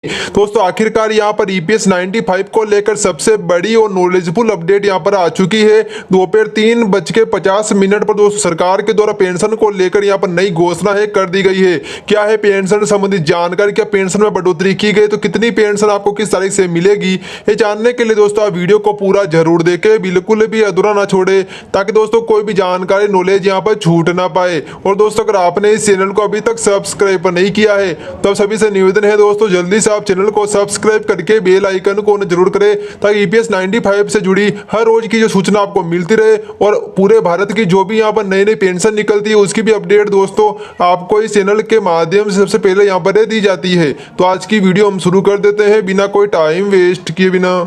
दोस्तों आखिरकार यहाँ पर ईपीएस 95 को लेकर सबसे बड़ी और नॉलेजफुल अपडेट यहाँ पर आ चुकी है। दोपहर 3:50 पर दोस्तों सरकार के द्वारा पेंशन को लेकर यहाँ पर नई घोषणा है कर दी गई है। क्या है पेंशन संबंधित जानकारी, क्या पेंशन में बढ़ोतरी की गई, तो कितनी पेंशन आपको किस तारीख से मिलेगी, ये जानने के लिए दोस्तों आप वीडियो को पूरा जरूर देखें, बिल्कुल भी अधूरा ना छोड़े, ताकि दोस्तों कोई भी जानकारी नॉलेज यहाँ पर छूट ना पाए। और दोस्तों अगर आपने इस चैनल को अभी तक सब्सक्राइब नहीं किया है तो सभी से निवेदन है दोस्तों जल्दी आप चैनल को सब्सक्राइब करके बेल आइकन को जरूर करें, ताकि ईपीएस 95 से जुड़ी हर रोज की जो सूचना आपको मिलती रहे और पूरे भारत की जो भी यहाँ पर नई नई पेंशन निकलती है उसकी भी अपडेट दोस्तों आपको इस चैनल के माध्यम से सबसे पहले यहाँ पर दी जाती है। तो आज की वीडियो हम शुरू कर देते हैं बिना कोई टाइम वेस्ट किए बिना।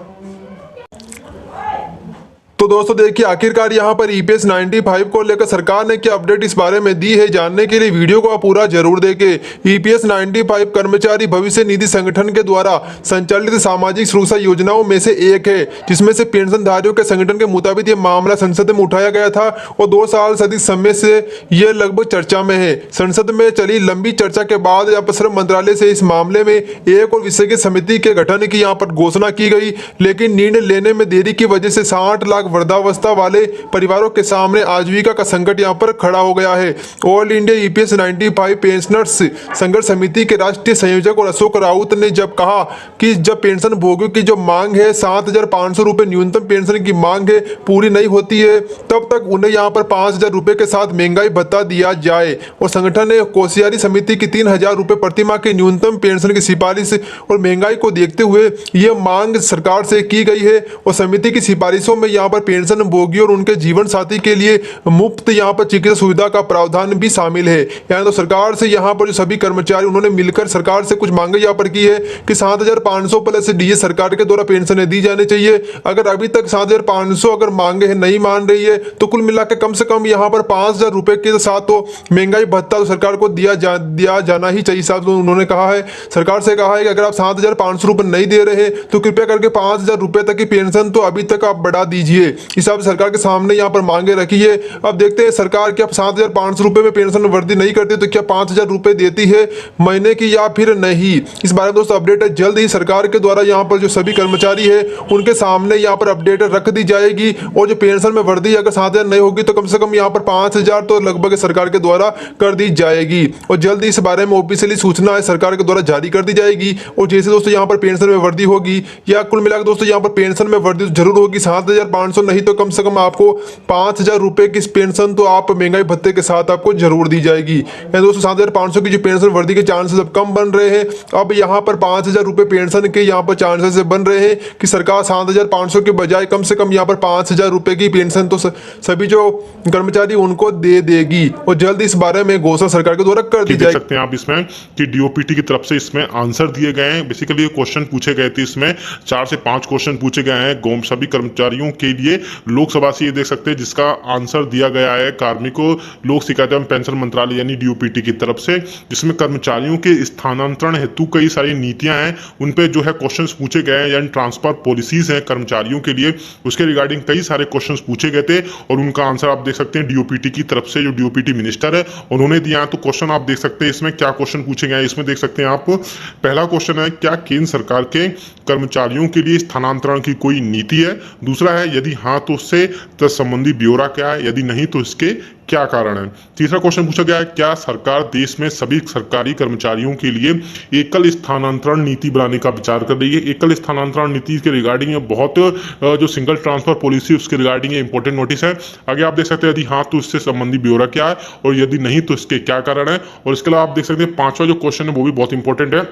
तो दोस्तों देखिए आखिरकार यहाँ पर ईपीएस 95 को लेकर सरकार ने क्या अपडेट इस बारे में दी है, जानने के लिए वीडियो को आप पूरा जरूर देखें। ईपीएस 95 कर्मचारी भविष्य निधि संगठन के द्वारा संचालित सामाजिक सुरक्षा योजनाओं में से एक है, जिसमें से पेंशनधारियों के संगठन के मुताबिक ये मामला संसद में उठाया गया था और 2 साल से अधिक समय से यह लगभग चर्चा में है। संसद में चली लंबी चर्चा के बाद श्रम मंत्रालय से इस मामले में एक और विशेषज्ञ समिति के गठन की यहाँ पर घोषणा की गई, लेकिन निर्णय लेने में देरी की वजह से 60 लाख वृद्धावस्था वाले परिवारों के सामने आजीविका का संकट यहाँ पर खड़ा हो गया है। ऑल इंडिया ईपीएस 95 पेंशनर्स संघर्ष समिति के राष्ट्रीय संयोजक और अशोक राउत ने जब कहा कि जब पेंशन भोगियों की जो मांग है 7,500 रुपए न्यूनतम पेंशन की मांग है पूरी नहीं होती है, तब तक उन्हें यहाँ पर 5,000 रुपए के साथ महंगाई भत्ता दिया जाए। और संगठन ने कोसियारी समिति की 3,000 रुपए प्रतिमाह की न्यूनतम पेंशन की सिफारिश और महंगाई को देखते हुए यह मांग सरकार से की गई है। और समिति की सिफारिशों में यहाँ पर पेंशन भोगियों और उनके जीवन साथी के लिए मुफ्त यहाँ पर चिकित्सा सुविधा का प्रावधान भी शामिल है। यानी तो सरकार से यहाँ पर जो सभी कर्मचारी उन्होंने मिलकर सरकार से कुछ मांगे यहाँ पर की है कि 7,500 प्लस डीए सरकार के द्वारा पेंशन दी जानी चाहिए। अगर अभी तक 7,500 अगर मांगे है नहीं मान रही है तो कुल मिलाकर कम से कम यहाँ पर 5,000 रुपए के साथ तो महंगाई भत्ता तो सरकार को दिया जाना ही चाहिए। साहब उन्होंने कहा है, सरकार से कहा है कि अगर आप 7,500 रुपए नहीं दे रहे तो कृपया करके 5,000 रुपए तक की पेंशन तो अभी तक आप बढ़ा दीजिए। हिसाब से सरकार के सामने यहाँ पर मांगे रखी है। अब देखते हैं सरकार क्या 7,500 रुपए में पेंशन वृद्धि नहीं करती तो क्या 5,000 रुपए देती है महीने की या फिर नहीं। इस बारे में दोस्तों अपडेट है जल्द ही सरकार के द्वारा यहाँ पर जो सभी कर्मचारी है उनके सामने यहाँ पर अपडेट रख दी जाएगी। और जो पेंशन में वृद्धि अगर 7,000 नहीं होगी तो कम से कम यहाँ पर 5,000 तो लगभग सरकार के द्वारा कर दी जाएगी। और जल्द ही इस बारे में ऑफिशियली सूचना है सरकार के द्वारा जारी कर दी जाएगी। और जैसे दोस्तों यहाँ पर पेंशन में वृद्धि होगी या कुल मिलाकर दोस्तों यहाँ पर पेंशन में वृद्धि जरूर होगी, 7,500 नहीं तो कम से कम आपको 5,000 रुपए की पेंशन तो आप महंगाई भत्ते के साथ आपको जरूर दी जाएगी। दोस्तों 7,500 की जो पेंशन वृद्धि के चांसेस अब कम बन रहे हैं, अब यहाँ पर 5,000 रुपए पेंशन के यहाँ पर चांसेस बन रहे हैं कि सरकार 7,500 के बजाय कम से कम यहाँ पर 5,000 रुपए की पेंशन तो सभी जो कर्मचारी उनको दे देगी। और जल्द इस बारे में घोषणा सरकार के द्वारा कर दी जाएगी। देख सकते हैं आप इसमें कि डीओपीटी की तरफ से इसमें आंसर दिए गए हैं। बेसिकली क्वेश्चन पूछे गए थे, इसमें 4 से 5 क्वेश्चन पूछे गए हैं सभी कर्मचारियों के लिए। लोकसभा से ये देख सकते हैं जिसका आंसर दिया गया है कार्मिकों लोक शिकायत एवं पेंशन मंत्रालय यानी डीओपीटी की तरफ से, जिसमें कर्मचारियों के स्थानांतरण हेतु कई सारी नीतियां हैं उन पे जो है क्वेश्चन्स पूछे गए हैं, यानी ट्रांसफर पॉलिसीज हैं कर्मचारियों के लिए, उसके रिगार्डिंग कई सारे क्वेश्चंस पूछे गए थे और उनका आंसर आप देख सकते हैं डीओपीटी की तरफ से जो डीओपीटी मिनिस्टर है उन्होंने दिया। तो क्वेश्चन आप देख सकते हैं इसमें क्या क्वेश्चन पूछे गए हैं। इसमें देख सकते हैं आप, पहला क्वेश्चन है क्या केंद्र सरकार के कर्मचारियों के लिए स्थानांतरण की कोई नीति है। दूसरा है यदि हाँ तो उससे संबंधी ब्यौरा क्या है, यदि नहीं तो इसके क्या कारण है। तीसरा क्वेश्चन पूछा गया है क्या सरकार देश में सभी सरकारी कर्मचारियों के लिए एकल स्थानांतरण नीति बनाने का विचार कर रही है। एकल स्थानांतरण नीति के रिगार्डिंग बहुत जो सिंगल ट्रांसफर पॉलिसी उसके रिगार्डिंग इंपॉर्टेंट नोटिस है। आगे आप देख सकते हैं यदि हाँ तो इससे संबंधी ब्यौरा क्या है और यदि नहीं तो इसके क्या कारण है। और इसके अलावा आप देख सकते हैं 5वां जो क्वेश्चन है वो भी बहुत इंपॉर्टेंट है,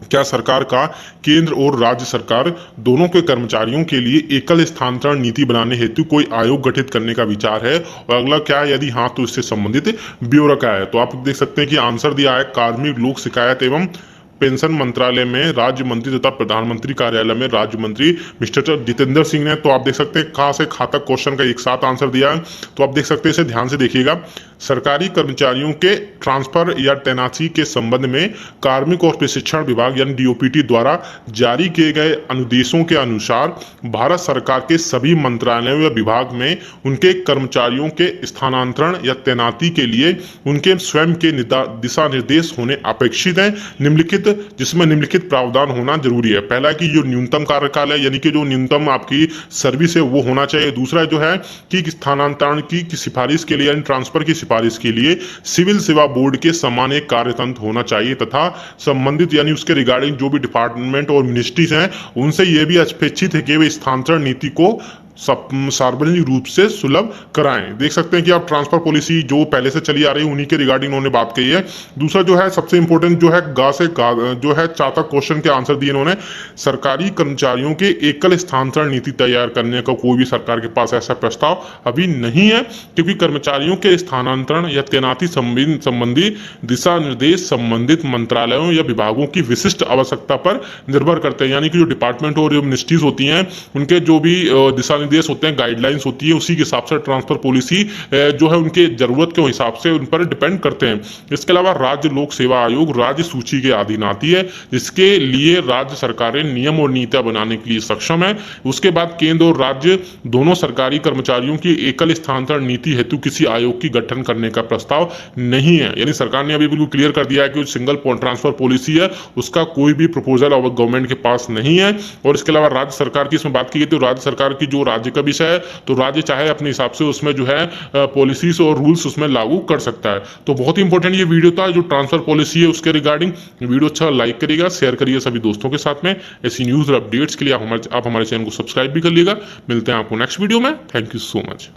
क्या सरकार का केंद्र और राज्य सरकार दोनों के कर्मचारियों के लिए एकल स्थानांतरण नीति बनाने हेतु कोई आयोग गठित करने का विचार है। और अगला क्या है, यदि हाँ तो इससे संबंधित ब्यौरा क्या है। तो आप देख सकते हैं कि आंसर दिया है कार्मिक लोक शिकायत एवं पेंशन मंत्रालय में राज्य मंत्री तथा प्रधानमंत्री कार्यालय में राज्य मंत्री मिस्टर जितेंद्र सिंह ने। तो आप देख सकते हैं कहाँ से कहाँ तक क्वेश्चन का एक साथ आंसर दिया है। तो आप देख सकते हैं इसे ध्यान से देखिएगा। सरकारी कर्मचारियों के ट्रांसफर या तैनाती के संबंध में कार्मिक और प्रशिक्षण विभाग यानी डीओपीटी द्वारा जारी किए गए अनुदेशों के अनुसार भारत सरकार के सभी मंत्रालयों या विभाग में उनके कर्मचारियों के स्थानांतरण या तैनाती के लिए उनके स्वयं के दिशा निर्देश होने अपेक्षित हैं। निम्नलिखित जिसमें निम्नलिखित प्रावधान होना जरूरी है। पहला है कि जो न्यूनतम कार्यकाल है, यानी कि जो न्यूनतम आपकी सर्विस है वो होना चाहिए। दूसरा जो है कि स्थानांतरण की सिफारिश के लिए यानी ट्रांसफर की सिफारिश के लिए सिविल सेवा बोर्ड के समान एक कार्यतंत्र होना चाहिए तथा संबंधित यानी उसके रिगार्डिंग जो भी डिपार्टमेंट और मिनिस्ट्रीज हैं उनसे यह भी अपेक्षित है कि वे स्थानांतरण नीति को सार्वजनिक रूप से सुलभ कराएं। देख सकते हैं कि आप ट्रांसफर पॉलिसी जो पहले से चली आ रही है उन्हीं के रिगार्डिंग उन्होंने बात कही है। दूसरा जो है सबसे इंपॉर्टेंट जो है जो है 4 तक क्वेश्चन के आंसर दिए इन्होंने। सरकारी कर्मचारियों के एकल स्थानांतरण नीति तैयार करने का कोई भी सरकार के पास ऐसा प्रस्ताव अभी नहीं है, क्योंकि कर्मचारियों के स्थानांतरण या तैनाती संबंधी दिशा निर्देश संबंधित मंत्रालयों या विभागों की विशिष्ट आवश्यकता पर निर्भर करते हैं। यानी कि जो डिपार्टमेंट और जो मिनिस्ट्रीज होती हैं उनके जो भी दिशा निर्देश होते हैं, गाइडलाइंस होती है, उसी के हिसाब से ट्रांसफर पॉलिसी जो है उनके जरूरत के हिसाब से उन पर डिपेंड करते हैं। इसके अलावा राज्य लोक सेवा आयोग राज्य सूची के अधीन आती है, जिसके लिए राज्य सरकारें नियम और नीतियां बनाने के लिए सक्षम है। उसके बाद केंद्र और राज्य दोनों सरकारी कर्मचारियों की एकल स्थानांतरण नीति हेतु किसी आयोग की गठन करने का प्रस्ताव नहीं है। यानी सरकार ने अभी बिल्कुल क्लियर कर दिया है कि सिंगल ट्रांसफर पॉलिसी है उसका कोई भी प्रपोजल गवर्नमेंट के पास नहीं है। और इसके अलावा राज्य सरकार की इसमें बात की गई तो राज्य सरकार की जो राज्य का विषय है तो राज्य चाहे अपने हिसाब से उसमें जो है पॉलिसीज और रूल्स उसमें लागू कर सकता है। तो बहुत ही इंपॉर्टेंट ये वीडियो था जो ट्रांसफर पॉलिसी है उसके रिगार्डिंग। वीडियो अच्छा लाइक करिएगा, शेयर करिए सभी दोस्तों के साथ में। ऐसी न्यूज और अपडेट्स के लिए आप हमारे चैनल को सब्सक्राइब भी कर लीजिएगा। मिलते हैं आपको नेक्स्ट वीडियो में। Thank you so much.